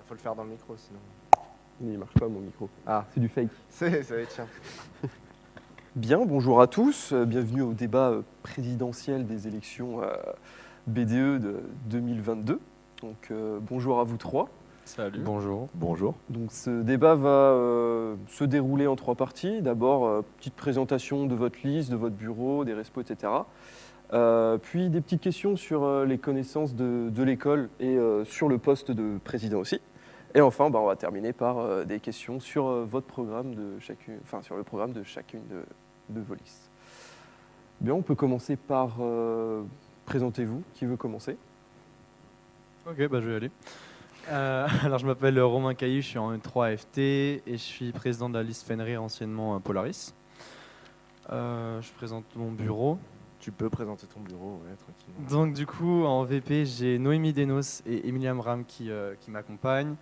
faut le faire dans le micro sinon. Il marche pas mon micro. Ah, C'est du fake. ça va être chiant. Bien, bonjour à tous. Bienvenue au débat présidentiel des élections BDE de 2022. Donc bonjour à vous trois. Salut. Bonjour. Bonjour. Donc ce débat va se dérouler en trois parties. D'abord, petite présentation de votre liste, de votre bureau, des respos, etc. Puis des petites questions sur les connaissances de l'école et sur le poste de président aussi. Et enfin, on va terminer par des questions sur votre programme de chacune, enfin sur le programme de chacune de vos listes. Bien, on peut commencer par présentez-vous. Qui veut commencer? Ok, je vais y aller. Alors, je m'appelle Romain Cailly, je suis en E3 FT et je suis président de la liste Fenrir, anciennement Polaris. Je présente mon bureau. Tu peux présenter ton bureau, ouais, tranquillement. Donc, du coup, en VP, j'ai Noémie Denos et Emilia Mram qui m'accompagnent.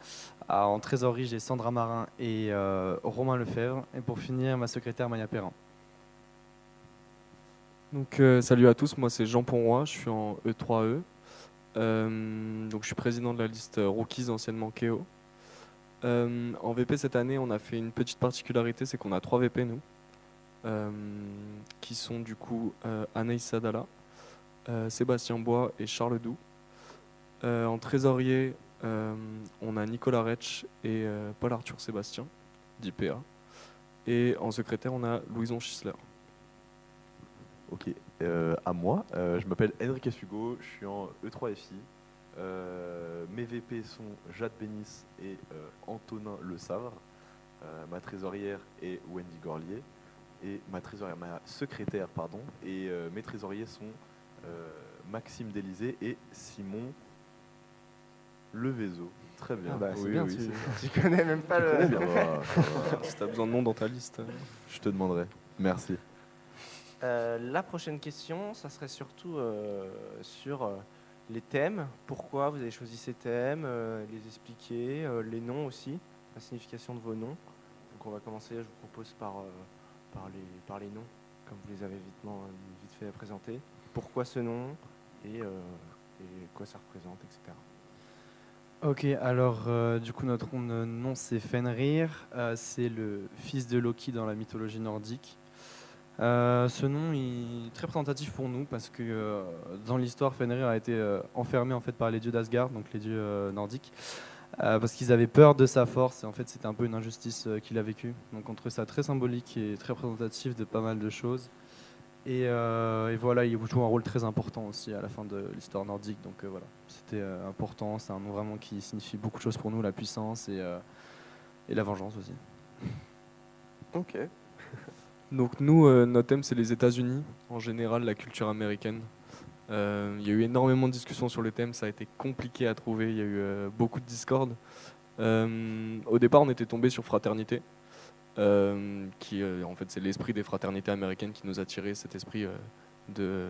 En trésorerie, j'ai Sandra Marin et Romain Lefebvre. Et pour finir, ma secrétaire Maya Perrin. Donc salut à tous, moi c'est Jean Ponroy, je suis en E3E. Donc je suis président de la liste Rookies, anciennement Keo. En VP cette année, on a fait une petite particularité, c'est qu'on a 3 VP nous, qui sont du coup Anaïs Sadala, Sébastien Bois et Charles Doux. En trésorier, on a Nicolas Retsch et Paul-Arthur Sébastien, d'IPA. Et en secrétaire, on a Louison Schisler. Ok, à moi, je m'appelle Enrique Hugo, je suis en E3FI. Mes VP sont Jade Bénis et Antonin Le Savre. Ma trésorière est Wendy Gorlier. Et ma secrétaire, et mes trésoriers sont Maxime Délysée et Simon Levezo. Très bien. Ah bah, c'est Oui, bien, oui, tu connais même pas le... ça va. Si tu as besoin de nom dans ta liste. Je te demanderai. Merci. La prochaine question, ça serait surtout sur les thèmes. Pourquoi vous avez choisi ces thèmes, les expliquer, les noms aussi, la signification de vos noms. Donc on va commencer, je vous propose par les noms, comme vous les avez vite fait présenter. Pourquoi ce nom et quoi ça représente, etc. Ok, alors du coup notre nom c'est Fenrir, c'est le fils de Loki dans la mythologie nordique. Ce nom est très représentatif pour nous parce que dans l'histoire Fenrir a été enfermé en fait par les dieux d'Asgard, donc les dieux nordiques, parce qu'ils avaient peur de sa force et en fait c'était un peu une injustice qu'il a vécue. Donc on trouve ça très symbolique et très représentatif de pas mal de choses. Et voilà, il joue un rôle très important aussi à la fin de l'histoire nordique. Donc voilà, c'était important. C'est un nom vraiment qui signifie beaucoup de choses pour nous, la puissance et la vengeance aussi. Ok. Donc nous, notre thème c'est les États-Unis, en général la culture américaine. Il y a eu énormément de discussions sur les thèmes, ça a été compliqué à trouver, il y a eu beaucoup de discorde. Au départ on était tombé sur fraternité, qui en fait c'est l'esprit des fraternités américaines qui nous a tiré, cet esprit de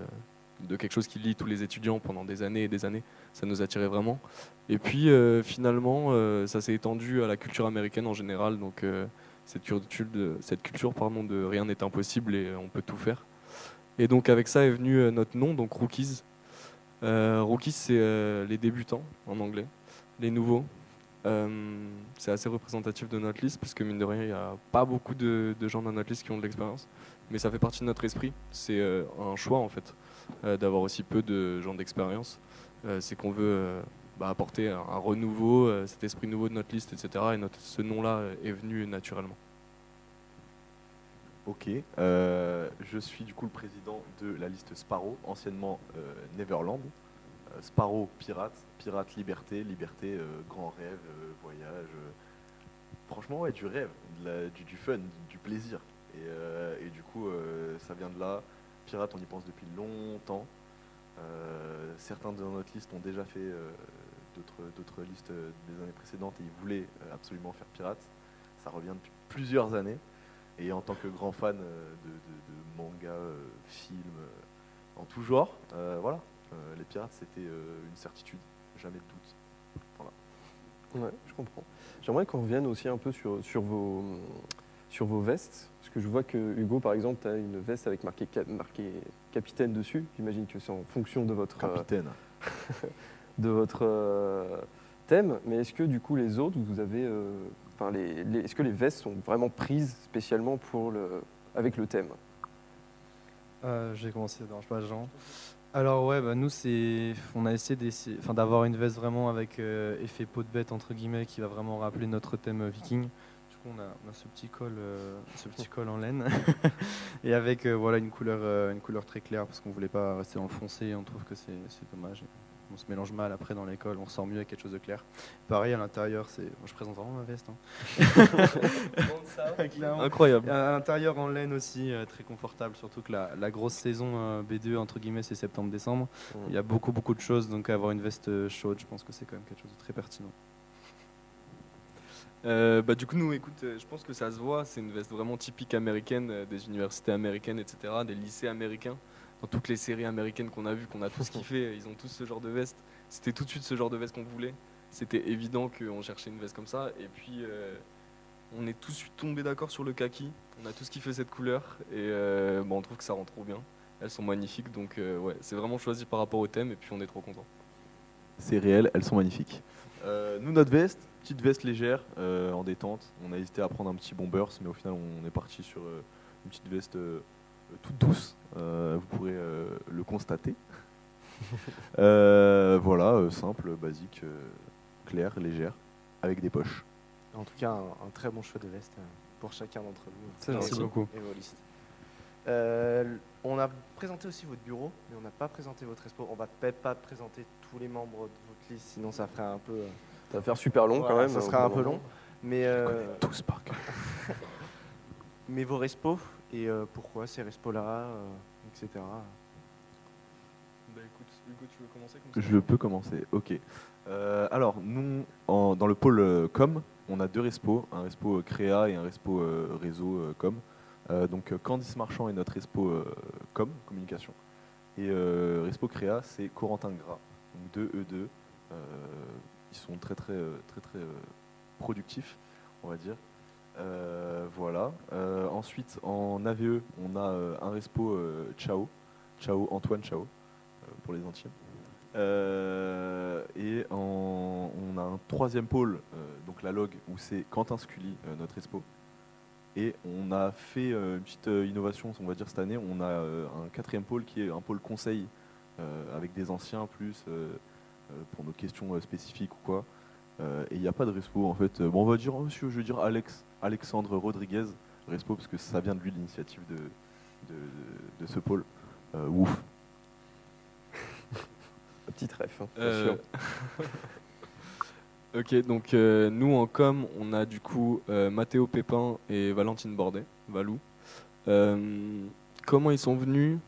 quelque chose qui lie tous les étudiants pendant des années et des années, ça nous a tiré vraiment. Et puis finalement ça s'est étendu à la culture américaine en général, donc cette culture de rien n'est impossible et on peut tout faire. Et donc avec ça est venu notre nom, donc Rookies. Rookies c'est les débutants en anglais, les nouveaux. C'est assez représentatif de notre liste parce que mine de rien il n'y a pas beaucoup de gens dans notre liste qui ont de l'expérience, mais ça fait partie de notre esprit. C'est un choix en fait d'avoir aussi peu de gens d'expérience. C'est qu'on veut apporter un renouveau, cet esprit nouveau de notre liste, etc. Et ce nom-là est venu naturellement. Ok, je suis du coup le président de la liste Sparrow, anciennement Neverland. Sparrow, pirate, liberté, grand rêve, voyage. Franchement, ouais, du rêve, du fun, du plaisir. Et du coup, ça vient de là. Pirate, on y pense depuis longtemps. Certains de notre liste ont déjà fait d'autres listes des années précédentes et ils voulaient absolument faire pirate. Ça revient depuis plusieurs années. Et en tant que grand fan de manga, films, en tout genre, voilà. Les pirates, c'était une certitude, jamais de doute. Voilà. Ouais, je comprends. J'aimerais qu'on revienne aussi un peu sur vos vestes. Parce que je vois que Hugo, par exemple, tu as une veste avec marqué capitaine dessus. J'imagine que c'est en fonction de votre... Capitaine. de votre thème, mais est-ce que du coup les autres, vous avez, est-ce que les vestes sont vraiment prises spécialement avec le thème? J'ai commencé, ça ne dérange pas Jean. Alors ouais, bah, nous on a essayé d'avoir une veste vraiment avec effet peau de bête entre guillemets qui va vraiment rappeler notre thème viking. Du coup on a ce petit col en laine et avec voilà une couleur très claire parce qu'on voulait pas rester dans le foncé. On trouve que c'est dommage. On se mélange mal après dans l'école, on ressort mieux avec quelque chose de clair. Pareil à l'intérieur, moi je présente vraiment ma veste. Clairement. Incroyable. Et à l'intérieur en laine aussi, très confortable, surtout que la grosse saison B2 entre guillemets c'est septembre-décembre. Il y a beaucoup de choses, donc avoir une veste chaude, je pense que c'est quand même quelque chose de très pertinent. Du coup, nous, écoute, je pense que ça se voit, c'est une veste vraiment typique américaine, des universités américaines, etc., des lycées américains. Dans toutes les séries américaines qu'on a vues, qu'on a tous kiffé, ils ont tous ce genre de veste. C'était tout de suite ce genre de veste qu'on voulait. C'était évident qu'on cherchait une veste comme ça. Et puis, on est tout de suite tombé d'accord sur le kaki. On a tous kiffé cette couleur. Et on trouve que ça rend trop bien. Elles sont magnifiques. Donc, ouais, c'est vraiment choisi par rapport au thème. Et puis, on est trop contents. C'est réel, elles sont magnifiques. Nous, notre veste, petite veste légère, en détente. On a hésité à prendre un petit bombers, mais au final, on est parti sur une petite veste toute douce. Vous pourrez le constater. Voilà, simple, basique, claire, légère, avec des poches. En tout cas, un très bon choix de veste pour chacun d'entre vous. C'est Merci gentil. beaucoup. Et vos listes. On a présenté aussi votre bureau, mais on n'a pas présenté votre expo. On va peut-être pas présenter tous les membres de votre liste, sinon ça ferait un peu. Ça va faire super long Voilà, quand même. ça sera un peu long. Mais, Tous par cœur. mais vos respos et pourquoi ces respos-là, etc. Bah écoute, Hugo, tu veux commencer comme ça? Je peux commencer, ok. Alors, nous, dans le pôle com, on a deux respos, un respo créa et un respo réseau com. Donc Candice Marchand est notre respo com, communication. Et respo créa, c'est Corentin Gras, donc 2 E2. Ils sont très productifs, on va dire. Voilà. Ensuite, en AVE, on a un respo Antoine Chao, pour les intimes. Et on a un troisième pôle, donc la log, où c'est Quentin Scully, notre respo. Et on a fait une petite innovation, on va dire, cette année. On a un quatrième pôle qui est un pôle conseil, avec des anciens plus, pour nos questions spécifiques ou quoi. Et il n'y a pas de respo, en fait. On va dire, je veux dire Alexandre Rodriguez, respo, parce que ça vient de lui, l'initiative de ce pôle. Ouf. Petite ref, hein, bien Euh, sûr. Ok, donc nous en com, on a du coup Mathéo Pépin et Valentine Bordet, Valou. Comment ils sont venus?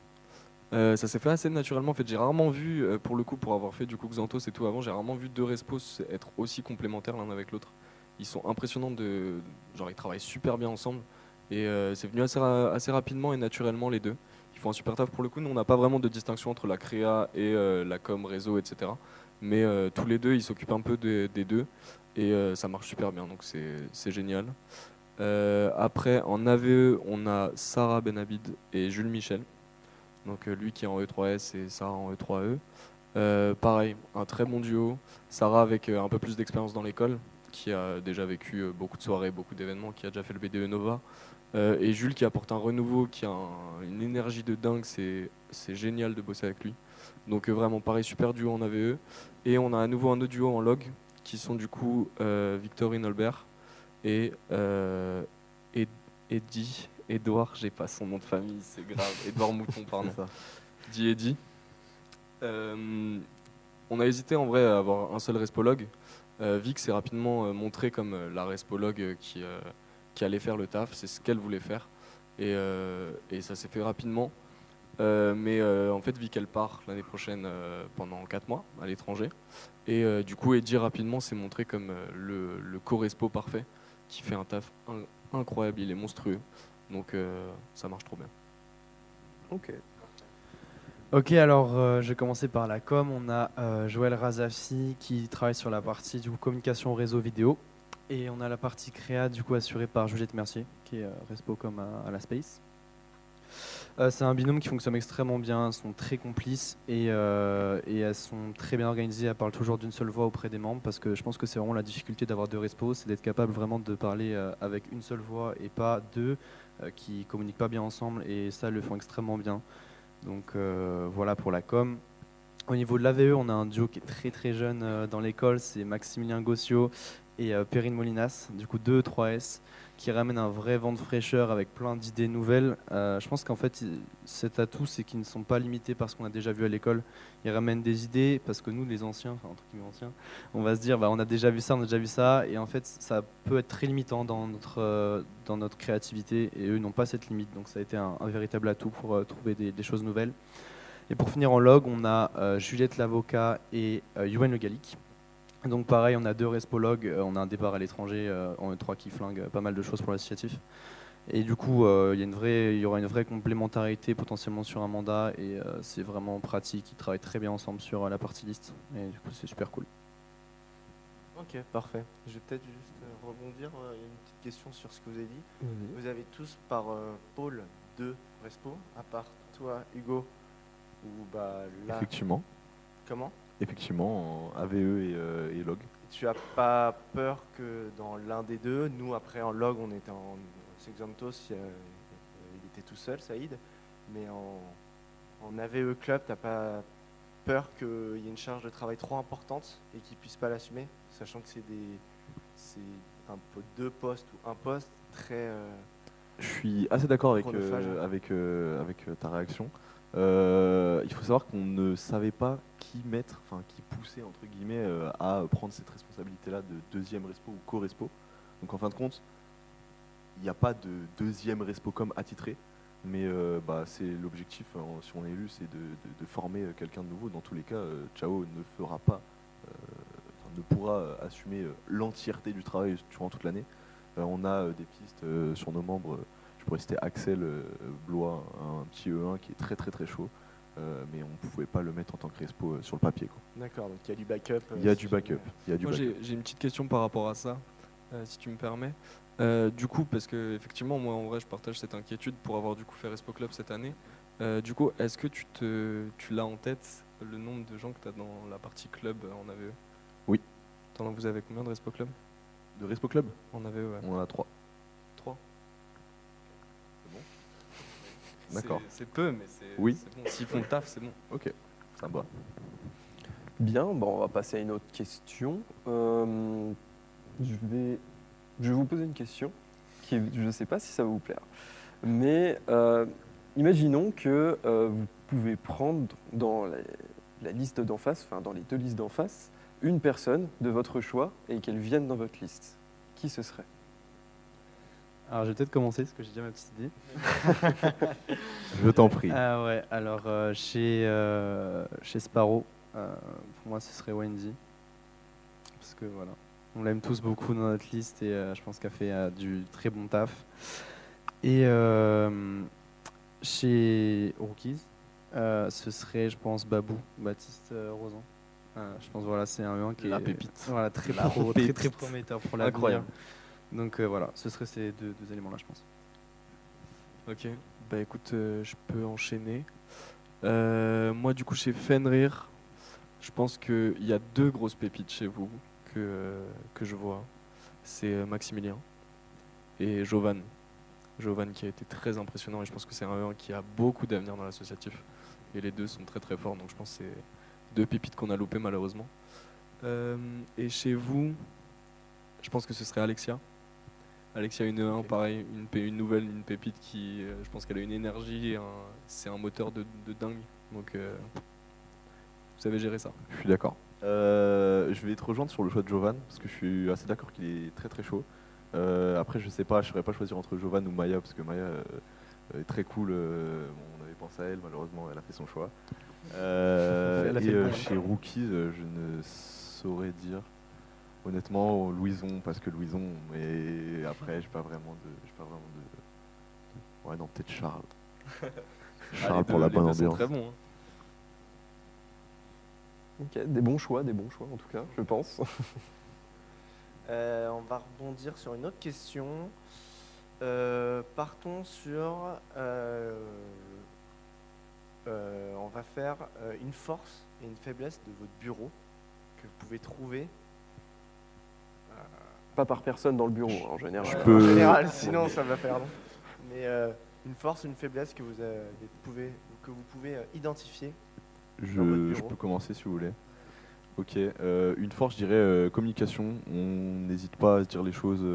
Ça s'est fait assez naturellement. En fait, j'ai rarement vu, pour le coup, pour avoir fait du coup Xanthos et tout avant, j'ai rarement vu deux respos être aussi complémentaires l'un avec l'autre. Ils sont impressionnants genre ils travaillent super bien ensemble et c'est venu assez rapidement et naturellement les deux. Ils font un super taf pour le coup. Nous, on n'a pas vraiment de distinction entre la créa et la com, réseau, etc. Mais tous les deux, ils s'occupent un peu des deux et ça marche super bien. Donc c'est génial. Après, en AVE, on a Sarah Benabid et Jules Michel. Donc lui qui est en E3S et Sarah en E3E. Pareil, un très bon duo. Sarah avec un peu plus d'expérience dans l'école, qui a déjà vécu beaucoup de soirées, beaucoup d'événements, qui a déjà fait le BDE Nova. Et Jules qui apporte un renouveau, qui a une énergie de dingue. C'est génial de bosser avec lui. Donc vraiment pareil, super duo en AVE. Et on a à nouveau un autre duo en log, qui sont du coup Victorine Holbert et Edouard, j'ai pas son nom de famille, c'est grave. Edouard Mouton, pardon. Dit Eddy. On a hésité en vrai à avoir un seul respologue. Vic s'est rapidement montré comme la respologue qui allait faire le taf, c'est ce qu'elle voulait faire. Et ça s'est fait rapidement. Mais en fait, Vic elle part l'année prochaine pendant 4 mois à l'étranger. Et du coup, Eddy rapidement s'est montré comme le co-respo parfait, qui fait un taf incroyable, il est monstrueux. Donc ça marche trop bien. Ok. Ok, alors je vais commencer par la com. On a Joël Razafsi qui travaille sur la partie du coup, communication réseau vidéo. Et on a la partie créa du coup assurée par Juliette Mercier, qui est respo com à la Space. C'est un binôme qui fonctionne extrêmement bien, elles sont très complices et elles sont très bien organisées, elles parlent toujours d'une seule voix auprès des membres parce que je pense que c'est vraiment la difficulté d'avoir deux respos, c'est d'être capable vraiment de parler avec une seule voix et pas deux qui communiquent pas bien ensemble et ça, elles le font extrêmement bien. Donc voilà pour la com. Au niveau de l'AVE, on a un duo qui est très très jeune dans l'école, c'est Maximilien Gossio et Perrine Molinas, du coup 2 3S, qui ramènent un vrai vent de fraîcheur avec plein d'idées nouvelles. Je pense qu'en fait, cet atout, c'est qu'ils ne sont pas limités par ce qu'on a déjà vu à l'école. Ils ramènent des idées, parce que nous, les anciens, enfin entre guillemets anciens, on va se dire, on a déjà vu ça, on a déjà vu ça, et en fait, ça peut être très limitant dans notre créativité, et eux n'ont pas cette limite, donc ça a été un véritable atout pour trouver des choses nouvelles. Et pour finir en log, on a Juliette l'avocat et Yoann Le Gallic. Donc pareil, on a 2 respologues, on a un départ à l'étranger en E3 qui flingue pas mal de choses pour l'associatif. Et du coup, il y aura une vraie complémentarité potentiellement sur un mandat et c'est vraiment pratique, ils travaillent très bien ensemble sur la partie liste. Et du coup, c'est super cool. Ok, parfait. Je vais peut-être juste rebondir. Il y a une petite question sur ce que vous avez dit. Vous avez tous par pôle 2 respo, à part toi, Hugo, ou là. Effectivement. Comment? Effectivement, en AVE et log. Tu as pas peur que dans l'un des deux, nous après en log, on était en Sexantos, il était tout seul, Saïd, mais en AVE club, t'as pas peur qu'il y ait une charge de travail trop importante et qu'ils puissent pas l'assumer, sachant que c'est un peu 2 postes ou un poste très. Je suis assez d'accord avec chronophage. avec ta réaction. Il faut savoir qu'on ne savait pas qui pousser entre guillemets à prendre cette responsabilité-là de deuxième respo ou co-respo. Donc en fin de compte, il n'y a pas de deuxième respo comme attitré, mais c'est l'objectif, si on est élu, c'est de former quelqu'un de nouveau. Dans tous les cas, Chao ne fera pas, ne pourra assumer l'entièreté du travail durant toute l'année. On a des pistes sur nos membres. Je pourrais citer Axel Blois, un petit E1 qui est très très très chaud, mais on ne pouvait pas le mettre en tant que respo sur le papier, quoi. D'accord, donc il y a du backup. Il y a du backup. Moi, j'ai une petite question par rapport à ça, si tu me permets. Du coup, parce que effectivement, moi en vrai, je partage cette inquiétude pour avoir du coup fait Respo Club cette année. Du coup, est-ce que tu l'as en tête le nombre de gens que tu as dans la partie club en AVE? Oui. Vous avez combien de Respo Club? De Respo Club, En AVE, ouais. on en a 3. 3. D'accord. C'est peu, mais c'est Oui. c'est bon. S'ils font le taf, c'est bon. Ok, ça me va. Bien, on va passer à une autre question. Je vais vous poser une question qui, je ne sais pas si ça va vous plaire. Mais imaginons que vous pouvez prendre dans la liste d'en face, enfin dans les 2 listes d'en face, une personne de votre choix et qu'elle vienne dans votre liste. Qui ce serait? Alors je vais peut-être commencer parce que j'ai déjà ma petite idée. Je t'en prie. Ah ouais, alors chez Sparrow, pour moi ce serait Wendy. Parce que voilà, on l'aime tous beaucoup dans notre liste et je pense qu'elle fait du très bon taf. Et chez Rookies, ce serait je pense Babou, Baptiste Rosan. Je pense voilà, c'est un E1 qui La est pépite. voilà, très très prometteur pour l'avenir. Incroyable. Donc voilà, ce serait ces deux éléments-là, je pense. Ok, bah écoute, je peux enchaîner. Moi, du coup, chez Fenrir, je pense qu'il y a 2 grosses pépites chez vous que je vois. C'est Maximilien et Jovan. Jovan qui a été très impressionnant et je pense que c'est un qui a beaucoup d'avenir dans l'associatif. Et les 2 sont très très forts, donc je pense que c'est 2 pépites qu'on a loupées malheureusement. Et chez vous, je pense que ce serait Alexia. Alexia une E1, pareil, une nouvelle, une pépite qui, je pense qu'elle a une énergie, c'est un moteur de dingue. Donc, vous savez gérer ça. Je suis d'accord. Je vais te rejoindre sur le choix de Jovan, parce que je suis assez d'accord qu'il est très très chaud. Après, je sais pas, je saurais pas choisir entre Jovan ou Maya, parce que Maya est très cool. On avait pensé à elle, malheureusement, elle a fait son choix. Chez Rookies, je ne saurais dire. Honnêtement, Louison, parce que Louison, mais après, j'ai pas vraiment de. Ouais, non, peut-être Charles. Charles pour la bonne ambiance. Très bon. Ok, des bons choix en tout cas, je pense. On va rebondir sur une autre question. Partons sur... on va faire une force et une faiblesse de votre bureau que vous pouvez trouver. Pas par personne dans le bureau, en général. En général, sinon ça va faire long. Mais une force, une faiblesse que vous pouvez identifier. Dans votre Je bureau. peux commencer si vous voulez. Ok, une force, je dirais communication. On n'hésite pas à se dire les choses.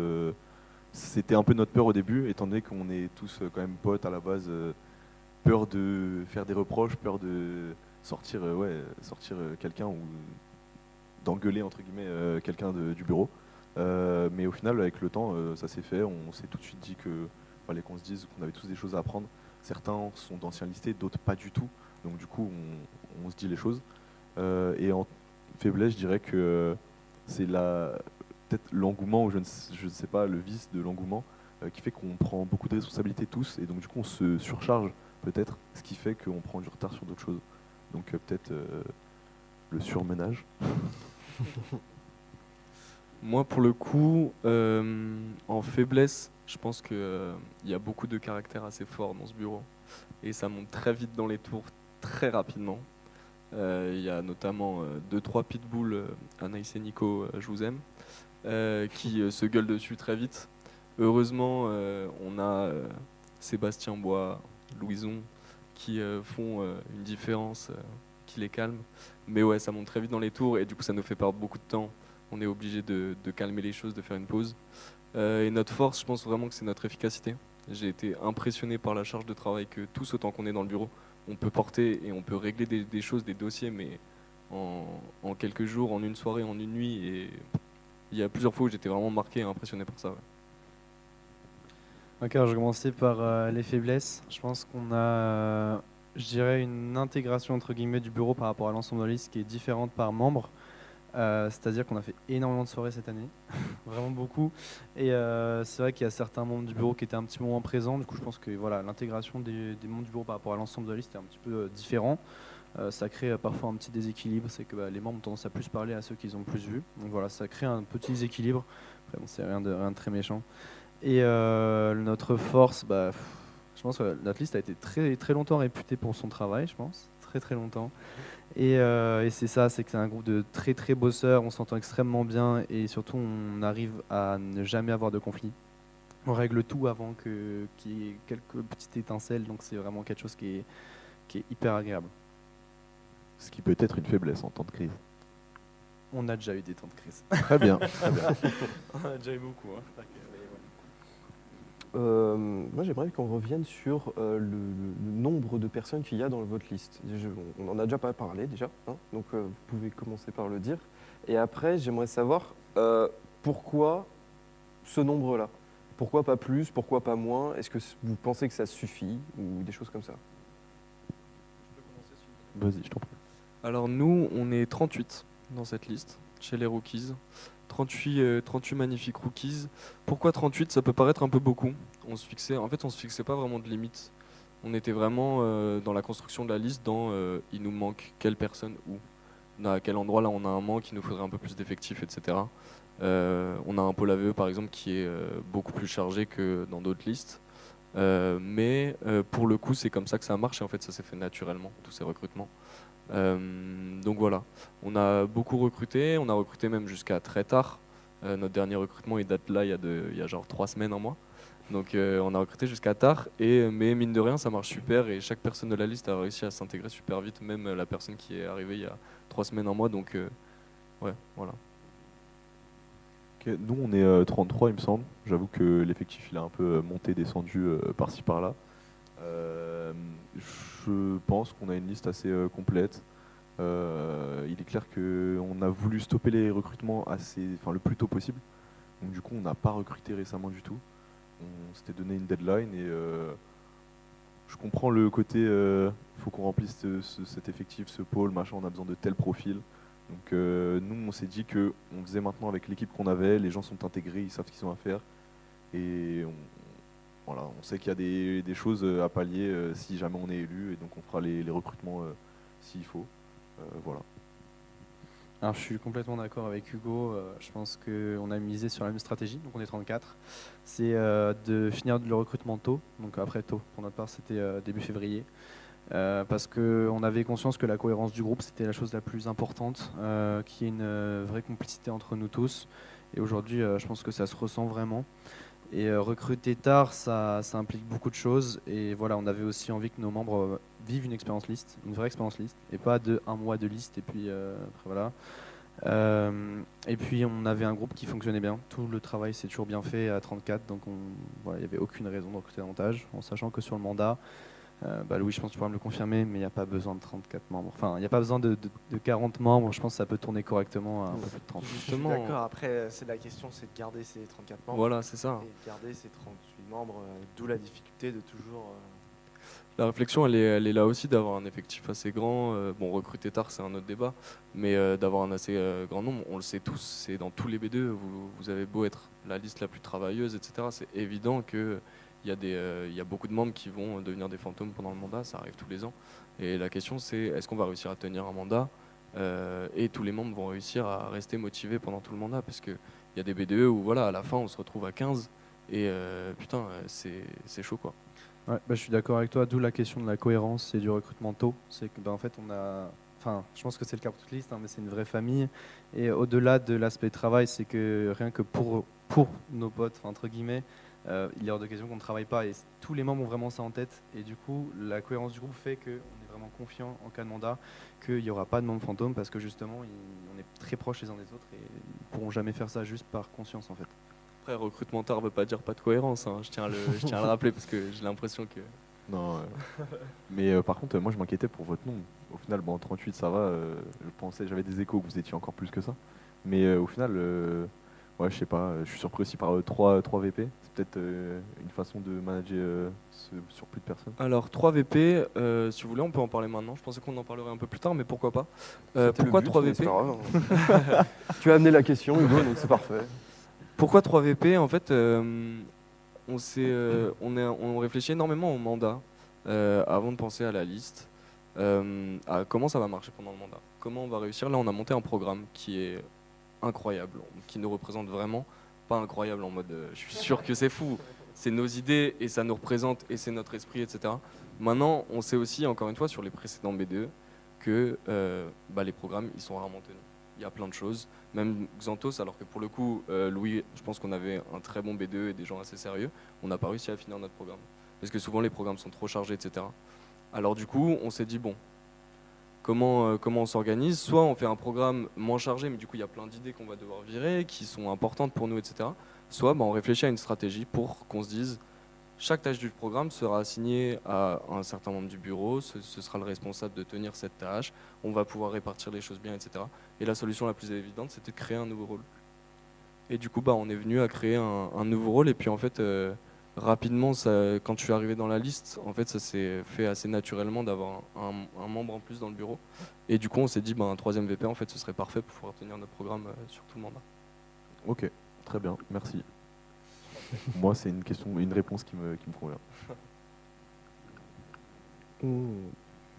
C'était un peu notre peur au début, étant donné qu'on est tous quand même potes à la base. Peur de faire des reproches, peur de sortir, sortir quelqu'un ou d'engueuler entre guillemets quelqu'un du bureau. Mais au final, avec le temps, ça s'est fait. On s'est tout de suite dit que fallait qu'on se dise qu'on avait tous des choses à apprendre. Certains sont d'anciens listés, d'autres pas du tout. Donc du coup, on se dit les choses. Et en faiblesse, je dirais que c'est peut-être l'engouement, ou je ne sais pas, le vice de l'engouement, qui fait qu'on prend beaucoup de responsabilités tous, et donc du coup on se surcharge peut-être, ce qui fait qu'on prend du retard sur d'autres choses. Donc peut-être le surmenage. Moi, pour le coup, en faiblesse, je pense qu'il y a beaucoup de caractères assez forts dans ce bureau. Et ça monte très vite dans les tours, très rapidement. Il y a notamment 2-3 pitbulls, Anaïs et Nico, je vous aime, qui se gueulent dessus très vite. Heureusement, on a Sébastien Bois, Louison, qui font une différence, qui les calme. Mais ouais, ça monte très vite dans les tours et du coup, ça nous fait perdre beaucoup de temps. On est obligé de calmer les choses, de faire une pause. Et notre force, je pense vraiment que c'est notre efficacité. J'ai été impressionné par la charge de travail que tous, autant qu'on est dans le bureau, on peut porter et on peut régler des choses, des dossiers, mais en quelques jours, en une soirée, en une nuit. Et il y a plusieurs fois où j'étais vraiment marqué et impressionné par ça. Ouais. Ok, alors je vais commencer par les faiblesses. Je pense qu'on a, je dirais, une intégration entre guillemets du bureau par rapport à l'ensemble de la liste qui est différente par membre. C'est-à-dire qu'on a fait énormément de soirées cette année, vraiment beaucoup. Et c'est vrai qu'il y a certains membres du bureau qui étaient un petit peu moins présents. Du coup, je pense que voilà, l'intégration des membres du bureau par rapport à l'ensemble de la liste est un petit peu différent. Ça crée parfois un petit déséquilibre. C'est que les membres ont tendance à plus parler à ceux qu'ils ont plus vus. Donc voilà, ça crée un petit déséquilibre. Après, bon, c'est rien de très méchant. Et notre force, je pense que notre liste a été très, très longtemps réputée pour son travail, je pense. Très, très longtemps. Et c'est ça, c'est que c'est un groupe de très très bosseurs, on s'entend extrêmement bien et surtout on arrive à ne jamais avoir de conflit. On règle tout avant qu'il y ait quelques petites étincelles, donc c'est vraiment quelque chose qui est hyper agréable. Ce qui peut être une faiblesse en temps de crise. On a déjà eu des temps de crise. Très bien, très bien. On a déjà eu beaucoup. Hein. Moi, j'aimerais qu'on revienne sur le nombre de personnes qu'il y a dans votre liste. On en a déjà pas parlé déjà, hein, donc vous pouvez commencer par le dire. Et après, j'aimerais savoir pourquoi ce nombre-là. Pourquoi pas plus, pourquoi pas moins? Est-ce que vous pensez que ça suffit ou des choses comme ça? Vas-y, je t'en prie. Alors nous, on est 38 dans cette liste, chez les rookies. 38 magnifiques rookies. Pourquoi 38? Ça peut paraître un peu beaucoup. On se fixait pas vraiment de limite. On était vraiment dans la construction de la liste, il nous manque quelle personne où. À quel endroit là on a un manque, il nous faudrait un peu plus d'effectifs, etc. On a un pôle AVE par exemple qui est beaucoup plus chargé que dans d'autres listes. Mais pour le coup, c'est comme ça que ça marche et en fait ça s'est fait naturellement, tous ces recrutements. Donc voilà, on a beaucoup recruté, on a recruté même jusqu'à très tard. Notre dernier recrutement il date là il y a genre 3 semaines, un mois. Donc on a recruté jusqu'à tard, mais mine de rien ça marche super et chaque personne de la liste a réussi à s'intégrer super vite, même la personne qui est arrivée il y a 3 semaines, un mois. Donc ouais, voilà. Ok, nous on est 33 il me semble. J'avoue que l'effectif il a un peu monté, descendu par-ci par-là. Je pense qu'on a une liste assez complète. Il est clair qu'on a voulu stopper les recrutements le plus tôt possible. Donc du coup, on n'a pas recruté récemment du tout. On s'était donné une deadline et je comprends le côté faut qu'on remplisse cet effectif, ce pôle, machin, on a besoin de tel profil. Donc nous, on s'est dit que on faisait maintenant avec l'équipe qu'on avait, les gens sont intégrés, ils savent ce qu'ils ont à faire. Et voilà, on sait qu'il y a des choses à pallier si jamais on est élu, et donc on fera les recrutements s'il faut. Voilà. Alors, je suis complètement d'accord avec Hugo. Je pense qu'on a misé sur la même stratégie. Donc, on est 34. C'est de finir le recrutement tôt. Donc, après tôt, pour notre part, c'était début février. Parce qu'on avait conscience que la cohérence du groupe, c'était la chose la plus importante, qu'il y ait une vraie complicité entre nous tous. Et aujourd'hui, je pense que ça se ressent vraiment. Et recruter tard, ça implique beaucoup de choses. Et voilà, on avait aussi envie que nos membres vivent une expérience liste, une vraie expérience liste, et pas de un mois de liste. Et puis après, voilà. Et puis on avait un groupe qui fonctionnait bien. Tout le travail s'est toujours bien fait à 34, donc voilà, il n'y avait aucune raison de recruter davantage, en sachant que sur le mandat, Louis, je pense que tu pourras me le confirmer, mais il n'y a pas besoin de 34 membres. Enfin, il n'y a pas besoin de 40 membres. Je pense que ça peut tourner correctement à un peu plus de 30. Justement, D'accord, après, c'est la question, c'est de garder ces 34 membres. voilà, c'est ça. Et de garder ces 38 membres, d'où la difficulté de toujours. La réflexion, elle est là aussi d'avoir un effectif assez grand. Bon, recruter tard, c'est un autre débat, mais d'avoir un assez grand nombre, on le sait tous, c'est dans tous les B2, vous avez beau être la liste la plus travailleuse, etc. C'est évident qu'il y a beaucoup de membres qui vont devenir des fantômes pendant le mandat, ça arrive tous les ans. Et la question, c'est est-ce qu'on va réussir à tenir un mandat et tous les membres vont réussir à rester motivés pendant tout le mandat, parce qu'il y a des B2 où voilà, à la fin, on se retrouve à 15 et putain, c'est chaud quoi. Ouais, je suis d'accord avec toi, d'où la question de la cohérence et du recrutement tôt. C'est que en fait, je pense que c'est le cas pour toute liste, mais c'est une vraie famille. Et au-delà de l'aspect travail, c'est que rien que pour nos potes, entre guillemets, il est hors de question qu'on ne travaille pas. Et tous les membres ont vraiment ça en tête. Et du coup, la cohérence du groupe fait qu'on est vraiment confiant en cas de mandat qu'il n'y aura pas de membres fantômes, parce que justement, on est très proches les uns des autres et ils ne pourront jamais faire ça juste par conscience en fait. Après, recrutement tard veut pas dire pas de cohérence, hein. Je tiens à le rappeler parce que j'ai l'impression que... Non, mais par contre, moi je m'inquiétais pour votre nombre. Au final, bon, 38 ça va. J'avais des échos que vous étiez encore plus que ça. Mais au final, ouais, je sais pas. Je suis surpris aussi par 3 VP. C'est peut-être une façon de manager sur plus de personnes. Alors, 3 VP, si vous voulez, on peut en parler maintenant. Je pensais qu'on en parlerait un peu plus tard, mais pourquoi pas. C'était Pourquoi le but, 3 mais VP c'est pas grave, hein. Tu as amené la question, Hugo, donc c'est parfait. Pourquoi 3 VP? En fait, on réfléchit énormément au mandat avant de penser à la liste, à comment ça va marcher pendant le mandat, comment on va réussir. Là, on a monté un programme qui est incroyable, qui nous représente vraiment, pas incroyable en mode je suis sûr que c'est fou, c'est nos idées et ça nous représente et c'est notre esprit, etc. Maintenant, on sait aussi, encore une fois, sur les précédents B2, que les programmes, ils sont rarement tenus. Il y a plein de choses, même Xanthos, alors que pour le coup, Louis, je pense qu'on avait un très bon B2 et des gens assez sérieux, on n'a pas réussi à finir notre programme. Parce que souvent les programmes sont trop chargés, etc. Alors du coup, on s'est dit, bon, comment on s'organise? Soit on fait un programme moins chargé, mais du coup il y a plein d'idées qu'on va devoir virer, qui sont importantes pour nous, etc. Soit on réfléchit à une stratégie pour qu'on se dise, chaque tâche du programme sera assignée à un certain membre du bureau, ce sera le responsable de tenir cette tâche, on va pouvoir répartir les choses bien, etc. Et la solution la plus évidente, c'était de créer un nouveau rôle. Et du coup, on est venu à créer un nouveau rôle, et puis en fait, rapidement, quand je suis arrivé dans la liste, en fait, ça s'est fait assez naturellement d'avoir un membre en plus dans le bureau. Et du coup, on s'est dit, un 3e VP, en fait, ce serait parfait pour pouvoir tenir notre programme sur tout le mandat. Ok, très bien, merci. Moi, c'est une réponse qui me convient.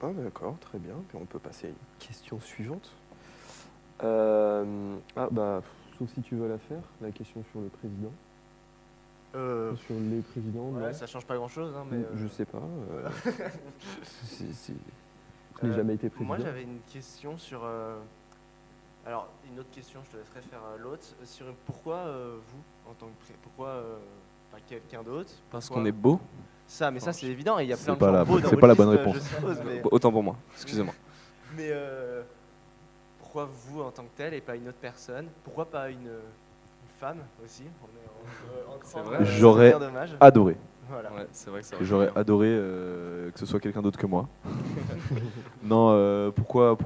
Ah, d'accord, très bien. Puis on peut passer à une question suivante. Sauf si tu veux la faire, la question sur le président. Sur les présidents. Ouais, ça change pas grand chose. Mais je sais pas. Je n'ai jamais été président. Moi, j'avais une question sur. Alors, une autre question, je te laisserai faire l'autre. Sur pourquoi vous, en tant que pourquoi pas quelqu'un d'autre? Parce qu'on est beau. Ça, mais ça, c'est évident. Et il y a plein C'est de pas gens la- beaux dans c'est votre pas la liste, bonne réponse. je suppose, mais Autant pour moi, excusez-moi. mais pourquoi vous en tant que tel et pas une autre personne? Pourquoi pas une femme aussi? C'est vrai. J'aurais c'est bien dommage. adoré. Voilà. Ouais, c'est vrai que ça aurait J'aurais été bien. adoré que ce soit quelqu'un d'autre que moi. Non, pourquoi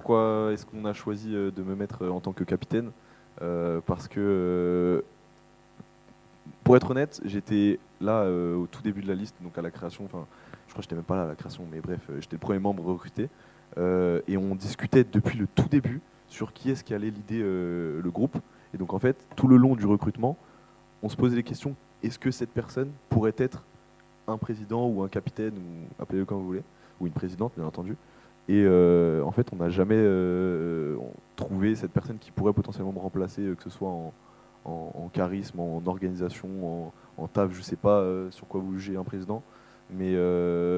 est-ce qu'on a choisi de me mettre en tant que capitaine? Parce que, pour être honnête, j'étais là au tout début de la liste, donc à la création, enfin, je crois que j'étais même pas là à la création, mais bref, j'étais le premier membre recruté. Et on discutait depuis le tout début sur qui est-ce qui allait leader le groupe. Et donc en fait, tout le long du recrutement, on se posait les questions, est-ce que cette personne pourrait être un président ou un capitaine, ou appelez-le comme vous voulez, ou une présidente bien entendu. Et en fait, on n'a jamais trouvé cette personne qui pourrait potentiellement me remplacer, que ce soit en charisme, en organisation, en taf, je sais pas sur quoi vous jugez un président. Mais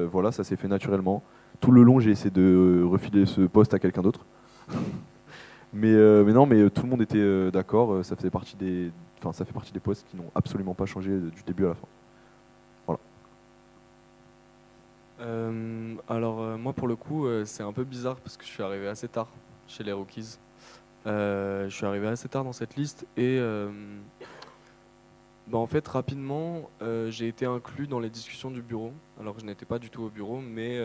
voilà, ça s'est fait naturellement. Tout le long, j'ai essayé de refiler ce poste à quelqu'un d'autre. mais non, mais tout le monde était d'accord. Ça fait partie des postes qui n'ont absolument pas changé du début à la fin. Moi pour le coup c'est un peu bizarre parce que je suis arrivé assez tard chez les Rookies. Je suis arrivé assez tard dans cette liste et en fait rapidement j'ai été inclus dans les discussions du bureau alors que je n'étais pas du tout au bureau mais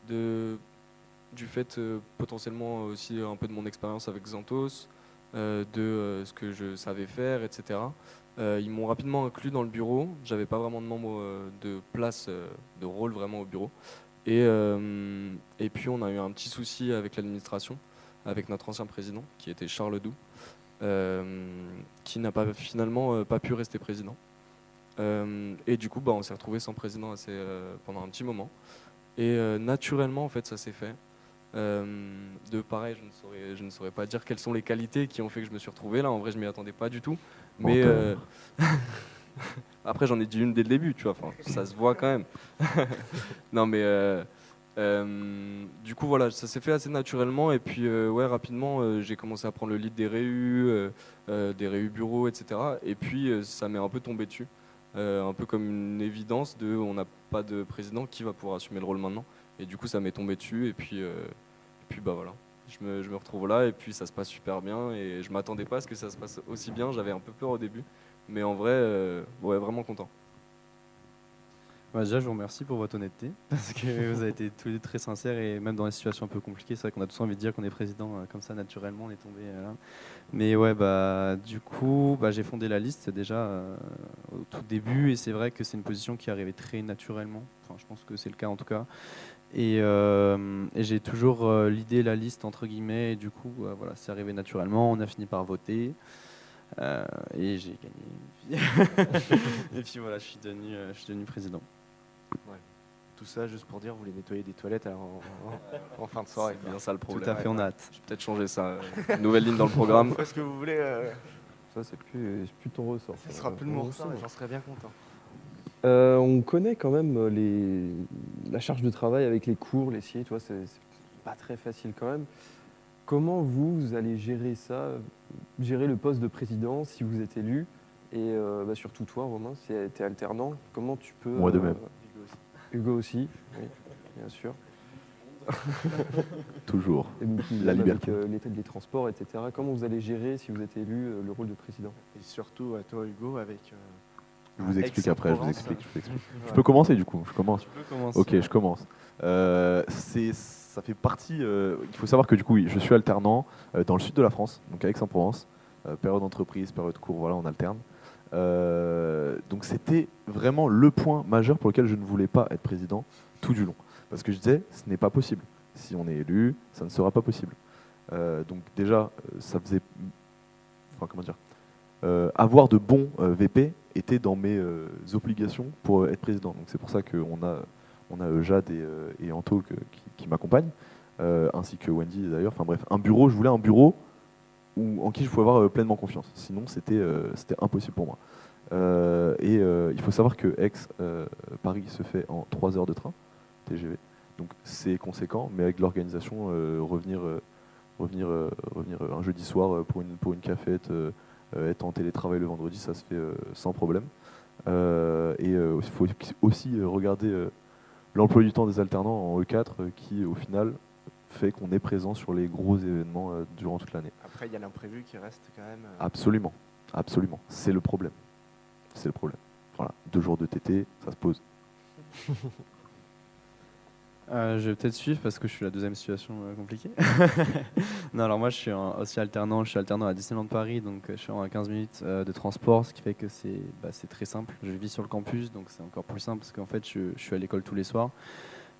du fait potentiellement aussi un peu de mon expérience avec Xanthos, de ce que je savais faire, etc. Ils m'ont rapidement inclus dans le bureau. J'avais pas vraiment de membre de place, de rôle vraiment au bureau. Et puis on a eu un petit souci avec l'administration, avec notre ancien président, qui était Charles Doux, qui n'a pas finalement pas pu rester président. Et du coup, on s'est retrouvé sans président pendant un petit moment. Et naturellement, en fait, ça s'est fait. Pareil, je ne saurais pas dire quelles sont les qualités qui ont fait que je me suis retrouvé là. En vrai, je m'y attendais pas du tout. Mais après, j'en ai dit une dès le début, tu vois. Enfin, ça se voit quand même. Non, mais du coup, voilà, ça s'est fait assez naturellement. Et puis, ouais, rapidement, j'ai commencé à prendre le lead des réus bureaux, etc. Et puis, ça m'est un peu tombé dessus. Un peu comme une évidence on n'a pas de président qui va pouvoir assumer le rôle maintenant. Et du coup, ça m'est tombé dessus. Et puis voilà. Je me retrouve là et puis ça se passe super bien. Et je m'attendais pas à ce que ça se passe aussi bien. J'avais un peu peur au début. Mais en vrai, ouais, vraiment content. Déjà, je vous remercie pour votre honnêteté, parce que vous avez été tous les deux très sincères, et même dans des situations un peu compliquées, c'est vrai qu'on a tous envie de dire qu'on est président comme ça, naturellement, on est tombé là. Mais ouais, du coup, j'ai fondé la liste déjà au tout début, et c'est vrai que c'est une position qui est arrivée très naturellement, enfin, je pense que c'est le cas en tout cas. Et j'ai toujours l'idée, la liste, entre guillemets, et du coup, voilà, c'est arrivé naturellement, on a fini par voter. Et j'ai gagné. Et puis voilà, je suis devenu président. Ouais. Tout ça juste pour dire, vous voulez nettoyer des toilettes en fin de soirée. C'est bien ça le problème. Tout à fait, on a hâte. Je vais peut-être changer ça. Nouvelle ligne dans le programme. Faites ce que vous voulez. Ça, c'est plus ton ressort. Ça sera plus de mon ressort, et j'en serais bien content. On connaît quand même la charge de travail avec les cours, les sièges, tu vois, c'est pas très facile quand même. Comment vous allez gérer ça, gérer le poste de président si vous êtes élu? Et surtout toi, Romain, si tu es alternant, comment tu peux... Moi de même. Hugo aussi, oui, bien sûr. Toujours. Et La même liberté. avec l'état des transports, etc. Comment vous allez gérer, si vous êtes élu, le rôle de président? Et surtout à toi, Hugo, avec. Je vous explique après, je vous explique. Ouais. Je peux commencer du coup, je commence. Tu peux commencer. Ok, je commence. Ça fait partie. Il faut savoir que du coup, oui, je suis alternant dans le sud de la France, donc à Aix-en-Provence. Période entreprise, période cours, voilà, on alterne. Donc c'était vraiment le point majeur pour lequel je ne voulais pas être président tout du long. Parce que je disais, ce n'est pas possible. Si on est élu, ça ne sera pas possible. Donc déjà, ça faisait... Enfin, comment dire, avoir de bons VP était dans mes obligations pour être président. Donc c'est pour ça qu'on a Jade et Anto qui m'accompagnent, ainsi que Wendy d'ailleurs. Enfin bref, je voulais un bureau en qui je pouvais avoir pleinement confiance. Sinon c'était impossible pour moi. Il faut savoir que Paris se fait en 3 heures de train TGV. Donc c'est conséquent, mais avec l'organisation, revenir un jeudi soir pour une cafette, être en télétravail le vendredi, ça se fait sans problème. Il faut aussi regarder l'emploi du temps des alternants en E4 qui au final fait qu'on est présent sur les gros événements durant toute l'année. Après, il y a l'imprévu qui reste quand même. Absolument, absolument. C'est le problème. C'est le problème. Voilà, 2 jours de TT, ça se pose. Je vais peut-être suivre parce que je suis la deuxième situation compliquée. Non, alors moi je suis aussi alternant, à Disneyland Paris, donc je suis en 15 minutes de transport, ce qui fait que c'est très simple. Je vis sur le campus, donc c'est encore plus simple parce qu'en fait je suis à l'école tous les soirs.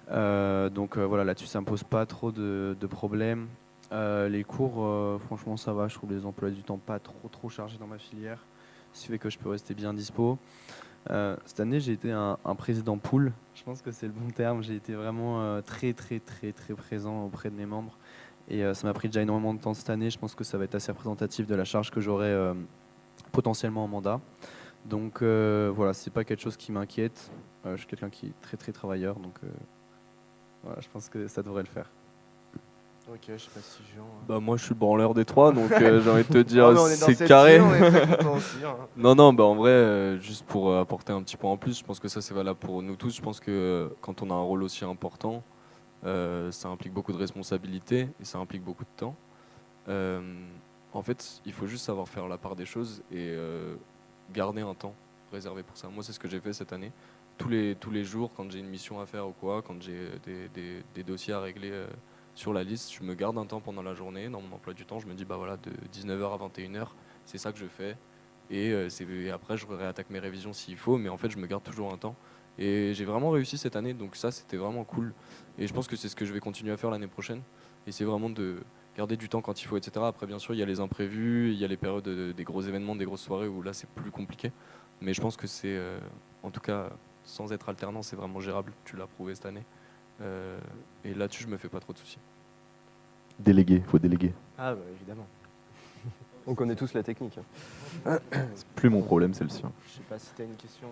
Voilà, là-dessus ça me pose pas trop de problèmes. Les cours, franchement ça va, je trouve les emplois du temps pas trop chargés dans ma filière, ce qui fait que je peux rester bien dispo. Cette année, j'ai été un président pool. Je pense que c'est le bon terme. J'ai été vraiment très, très, très, très présent auprès de mes membres. Et ça m'a pris déjà énormément de temps cette année. Je pense que ça va être assez représentatif de la charge que j'aurai potentiellement en mandat. Donc voilà, c'est pas quelque chose qui m'inquiète. Je suis quelqu'un qui est très, très travailleur. Donc voilà, je pense que ça devrait le faire. Ok, je sais pas si Jean. Bah moi je suis le branleur des trois, donc j'ai envie de te dire Ah, mais on est dans c'est cette carré. team, on est très contents aussi, hein. Non, bah en vrai, juste pour apporter un petit point en plus, je pense que ça c'est valable pour nous tous. Je pense que quand on a un rôle aussi important, ça implique beaucoup de responsabilités et ça implique beaucoup de temps. Euh, En fait, il faut juste savoir faire la part des choses et garder un temps réservé pour ça. Moi, c'est ce que j'ai fait cette année. Tous les jours, quand j'ai une mission à faire ou quoi, quand j'ai des dossiers à régler sur la liste, je me garde un temps pendant la journée, dans mon emploi du temps. Je me dis, bah voilà, de 19h à 21h, c'est ça que je fais. Et après, je réattaque mes révisions s'il faut, mais en fait, je me garde toujours un temps. Et j'ai vraiment réussi cette année, donc ça, c'était vraiment cool. Et je pense que c'est ce que je vais continuer à faire l'année prochaine. Et c'est vraiment de garder du temps quand il faut, etc. Après, bien sûr, il y a les imprévus, il y a les périodes des gros événements, des grosses soirées où là, c'est plus compliqué. Mais je pense que c'est, en tout cas, sans être alternant, c'est vraiment gérable. Tu l'as prouvé cette année. Et là-dessus, je me fais pas trop de soucis. Déléguer, il faut déléguer. Ah, bah évidemment. On connaît tous la technique. Hein. C'est plus mon problème, c'est le sien. Je sais pas si tu as une question.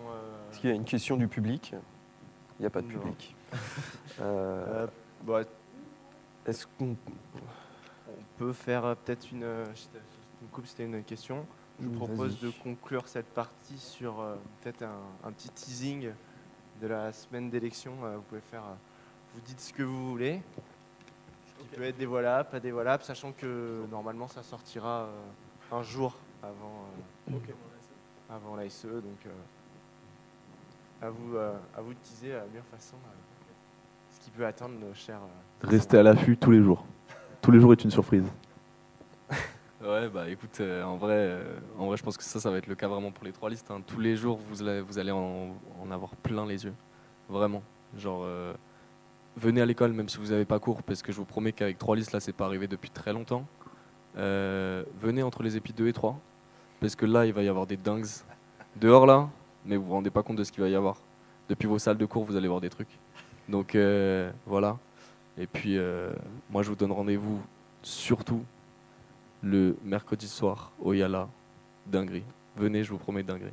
Est-ce qu'il y a une question du public? Il n'y a pas de Non. public. Bah, Est-ce qu'on... on peut faire peut-être une. Je me coupe, c'était une question. Je vous propose de conclure cette partie sur peut-être un petit teasing de la semaine d'élection. Vous pouvez faire. Vous dites ce que vous voulez. Ce qui peut être dévoilable, pas dévoilable, sachant que normalement ça sortira un jour avant l'ASE. Donc à vous de teaser à la meilleure façon ce qui peut attendre nos chers. Restez à l'affût tous les jours. Tous les jours est une surprise. Ouais, bah écoute, en vrai, je pense que ça va être le cas vraiment pour les trois listes. Hein. Tous les jours, vous allez en avoir plein les yeux. Vraiment. Genre, venez à l'école même si vous n'avez pas cours, parce que je vous promets qu'avec trois listes, là, c'est pas arrivé depuis très longtemps. Venez entre les épis 2 et 3, parce que là, il va y avoir des dingues. Dehors, là, mais vous vous rendez pas compte de ce qu'il va y avoir. Depuis vos salles de cours, vous allez voir des trucs. Donc, voilà. Et puis, moi, je vous donne rendez-vous surtout le mercredi soir au Yala, dinguerie. Venez, je vous promets dinguerie.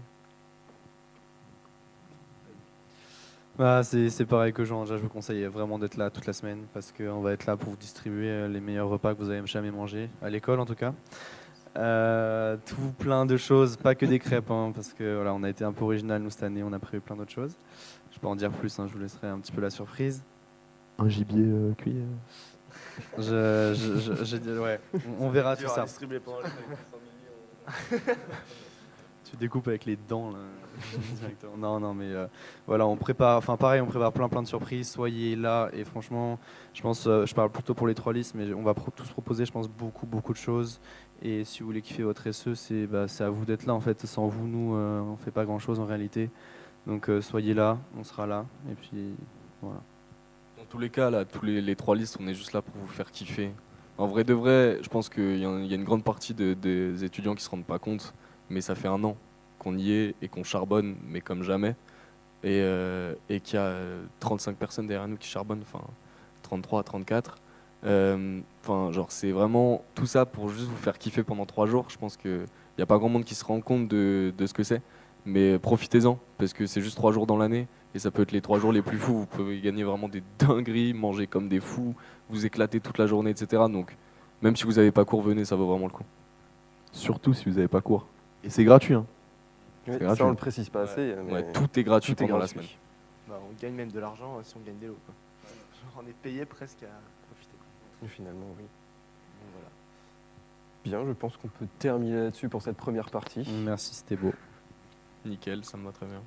Bah, c'est pareil que Jean. Déjà, je vous conseille vraiment d'être là toute la semaine parce qu'on va être là pour vous distribuer les meilleurs repas que vous avez jamais mangés, à l'école en tout cas. Tout plein de choses, pas que des crêpes, hein, parce que voilà, on a été un peu original nous cette année, on a prévu plein d'autres choses. Je peux en dire plus, hein, je vous laisserai un petit peu la surprise. Un gibier cuit. Ouais, on verra tout ça. Distribuer pendant les Tu découpes avec les dents là, directement. Non, mais voilà, on prépare, enfin pareil, on prépare plein de surprises. Soyez là et franchement, je pense, je parle plutôt pour les trois listes, mais on va tous proposer, je pense, beaucoup de choses. Et si vous voulez kiffer votre SE, c'est à vous d'être là en fait. Sans vous, nous, on fait pas grand chose en réalité. Donc soyez là, on sera là. Et puis voilà. Dans tous les cas, là, les trois listes, on est juste là pour vous faire kiffer. En vrai de vrai, je pense qu'il y a une grande partie des étudiants qui se rendent pas compte, mais ça fait un an qu'on y est et qu'on charbonne, mais comme jamais. Et qu'il y a 35 personnes derrière nous qui charbonnent, enfin 33, 34. Enfin, genre, c'est vraiment tout ça pour juste vous faire kiffer pendant 3 jours. Je pense qu'il n'y a pas grand monde qui se rend compte de ce que c'est. Mais profitez-en, parce que c'est juste 3 jours dans l'année. Et ça peut être les 3 jours les plus fous. Vous pouvez gagner vraiment des dingueries, manger comme des fous, vous éclater toute la journée, etc. Donc, même si vous n'avez pas cours, venez, ça vaut vraiment le coup. Surtout si vous n'avez pas cours. Et c'est gratuit. Hein. Oui, gratuit. ça, on le précise pas assez. Mais Ouais, tout est gratuit tout est pendant la gratuit. semaine. Bah, on gagne même de l'argent si on gagne des lots. Quoi. Genre, on est payé presque à profiter. Et finalement, oui. Donc, voilà. Bien, je pense qu'on peut terminer là-dessus pour cette première partie. Merci, c'était beau. Nickel, ça me va très bien.